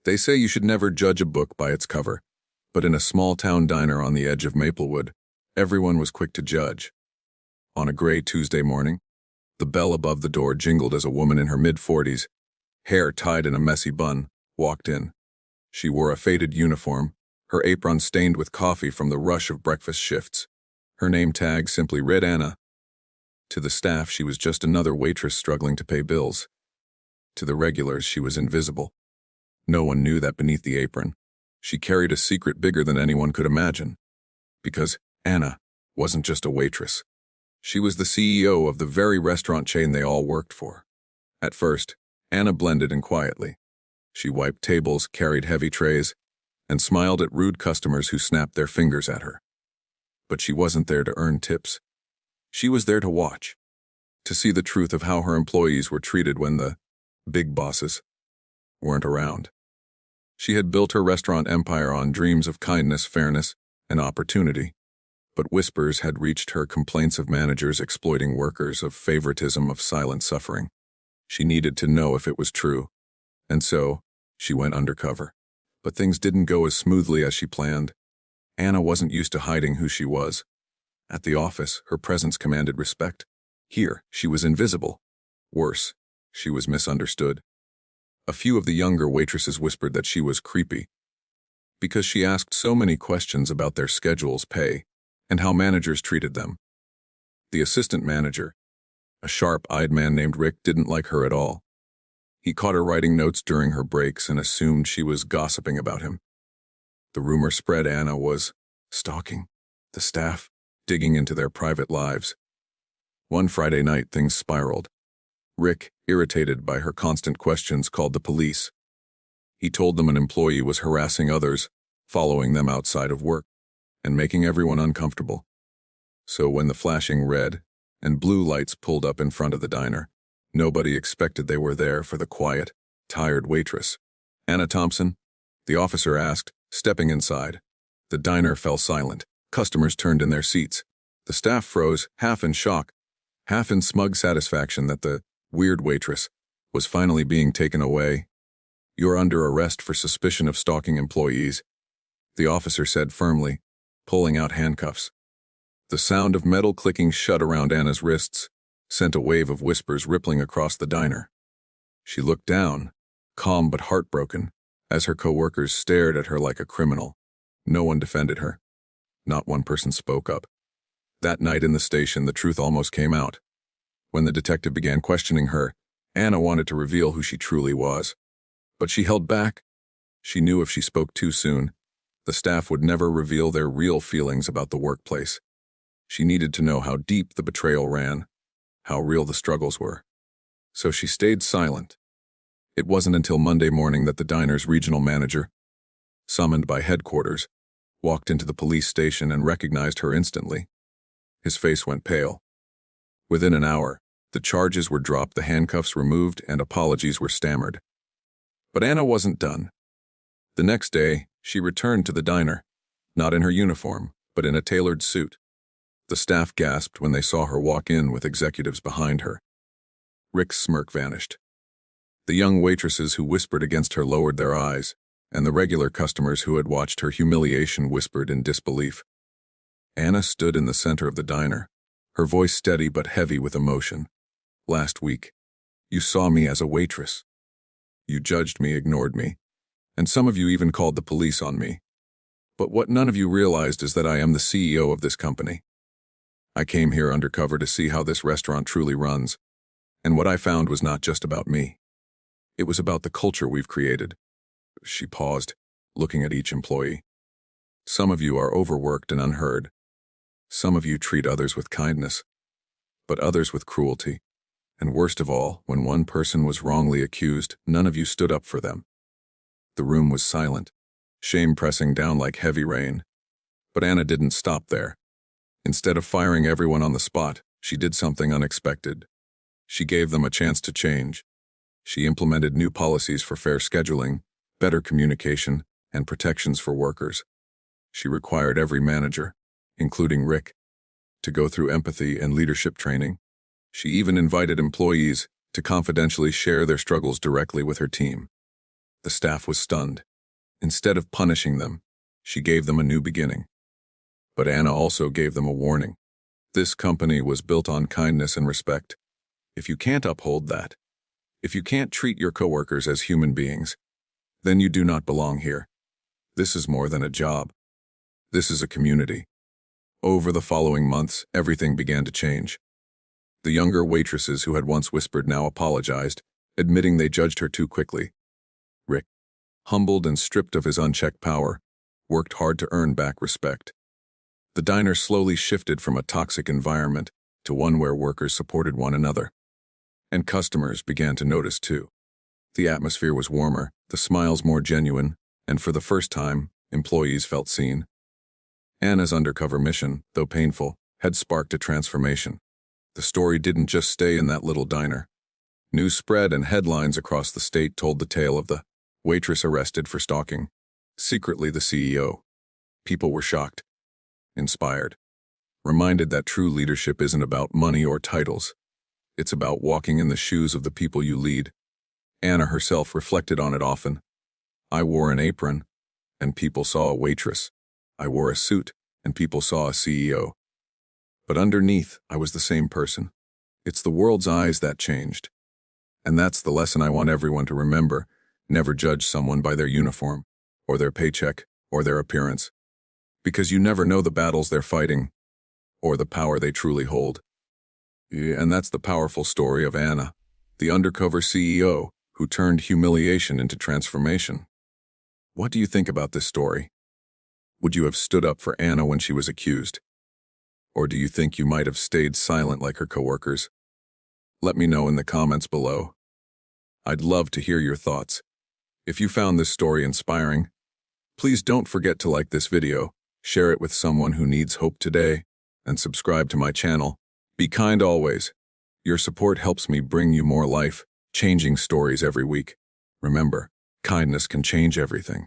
They say you should never judge a book by its cover, but in a small-town diner on the edge of Maplewood, everyone was quick to judge. On a gray Tuesday morning, the bell above the door jingled as a woman in her mid-40s, hair tied in a messy bun, walked in. She wore a faded uniform, her apron stained with coffee from the rush of breakfast shifts. Her name tag simply read Anna. To the staff, she was just another waitress struggling to pay bills. To the regulars, she was invisible. No one knew that beneath the apron, she carried a secret bigger than anyone could imagine. Because Anna wasn't just a waitress. She was the CEO of the very restaurant chain they all worked for. At first, Anna blended in quietly. She wiped tables, carried heavy trays, and smiled at rude customers who snapped their fingers at her. But she wasn't there to earn tips. She was there to watch, to see the truth of how her employees were treated when the big bosses weren't around. She had built her restaurant empire on dreams of kindness, fairness, and opportunity. But whispers had reached her, complaints of managers exploiting workers, of favoritism, of silent suffering. She needed to know if it was true, and so she went undercover. But things didn't go as smoothly as she planned. Anna wasn't used to hiding who she was. At the office, her presence commanded respect. Here, she was invisible. Worse, she was misunderstood. A few of the younger waitresses whispered that she was creepy because she asked so many questions about their schedules, pay, and how managers treated them. The assistant manager, a sharp-eyed man named Rick, didn't like her at all. He caught her writing notes during her breaks and assumed she was gossiping about him. The rumor spread Anna was stalking the staff, digging into their private lives. One Friday night, things spiraled. Rick, irritated by her constant questions, called the police. He told them an employee was harassing others, following them outside of work, and making everyone uncomfortable. So when the flashing red and blue lights pulled up in front of the diner, nobody expected they were there for the quiet, tired waitress. "Anna Thompson?" the officer asked, stepping inside. The diner fell silent. Customers turned in their seats. The staff froze, half in shock, half in smug satisfaction that the weird waitress was finally being taken away. "You're under arrest for suspicion of stalking employees," the officer said firmly, pulling out handcuffs. The sound of metal clicking shut around Anna's wrists sent a wave of whispers rippling across the diner. She looked down, calm but heartbroken, as her coworkers stared at her like a criminal. No one defended her. Not one person spoke up. That night in the station, the truth almost came out. When the detective began questioning her, Anna wanted to reveal who she truly was. But she held back. She knew if she spoke too soon, the staff would never reveal their real feelings about the workplace. She needed to know how deep the betrayal ran, how real the struggles were. So she stayed silent. It wasn't until Monday morning that the diner's regional manager, summoned by headquarters, walked into the police station and recognized her instantly. His face went pale. Within an hour, the charges were dropped, the handcuffs removed, and apologies were stammered. But Anna wasn't done. The next day, she returned to the diner, not in her uniform, but in a tailored suit. The staff gasped when they saw her walk in with executives behind her. Rick's smirk vanished. The young waitresses who whispered against her lowered their eyes, and the regular customers who had watched her humiliation whispered in disbelief. Anna stood in the center of the diner, her voice steady but heavy with emotion. "Last week, you saw me as a waitress. You judged me, ignored me, and some of you even called the police on me. But what none of you realized is that I am the CEO of this company. I came here undercover to see how this restaurant truly runs, and what I found was not just about me. It was about the culture we've created." She paused, looking at each employee. "Some of you are overworked and unheard. Some of you treat others with kindness, but others with cruelty. And worst of all, when one person was wrongly accused, none of you stood up for them." The room was silent, shame pressing down like heavy rain. But Anna didn't stop there. Instead of firing everyone on the spot, she did something unexpected. She gave them a chance to change. She implemented new policies for fair scheduling, better communication, and protections for workers. She required every manager, including Rick, to go through empathy and leadership training. She even invited employees to confidentially share their struggles directly with her team. The staff was stunned. Instead of punishing them, she gave them a new beginning. But Anna also gave them a warning. This company was built on kindness and respect. If you can't uphold that, if you can't treat your coworkers as human beings, then you do not belong here. This is more than a job. This is a community. Over the following months, everything began to change. The younger waitresses who had once whispered now apologized, admitting they judged her too quickly. Rick, humbled and stripped of his unchecked power, worked hard to earn back respect. The diner slowly shifted from a toxic environment to one where workers supported one another. And customers began to notice too. The atmosphere was warmer, the smiles more genuine, and for the first time, employees felt seen. Anna's undercover mission, though painful, had sparked a transformation. The story didn't just stay in that little diner. News spread and headlines across the state told the tale of the waitress arrested for stalking. Secretly the CEO. People were shocked, inspired, reminded that true leadership isn't about money or titles. It's about walking in the shoes of the people you lead. Anna herself reflected on it often. I wore an apron, and people saw a waitress. I wore a suit, and people saw a CEO. But underneath, I was the same person. It's the world's eyes that changed. And that's the lesson I want everyone to remember. Never judge someone by their uniform, or their paycheck, or their appearance. Because you never know the battles they're fighting, or the power they truly hold. And that's the powerful story of Anna, the undercover CEO who turned humiliation into transformation. What do you think about this story? Would you have stood up for Anna when she was accused? Or do you think you might have stayed silent like her coworkers? Let me know in the comments below. I'd love to hear your thoughts. If you found this story inspiring, please don't forget to like this video, share it with someone who needs hope today, and subscribe to my channel. Be kind always. Your support helps me bring you more life-changing stories every week. Remember, kindness can change everything.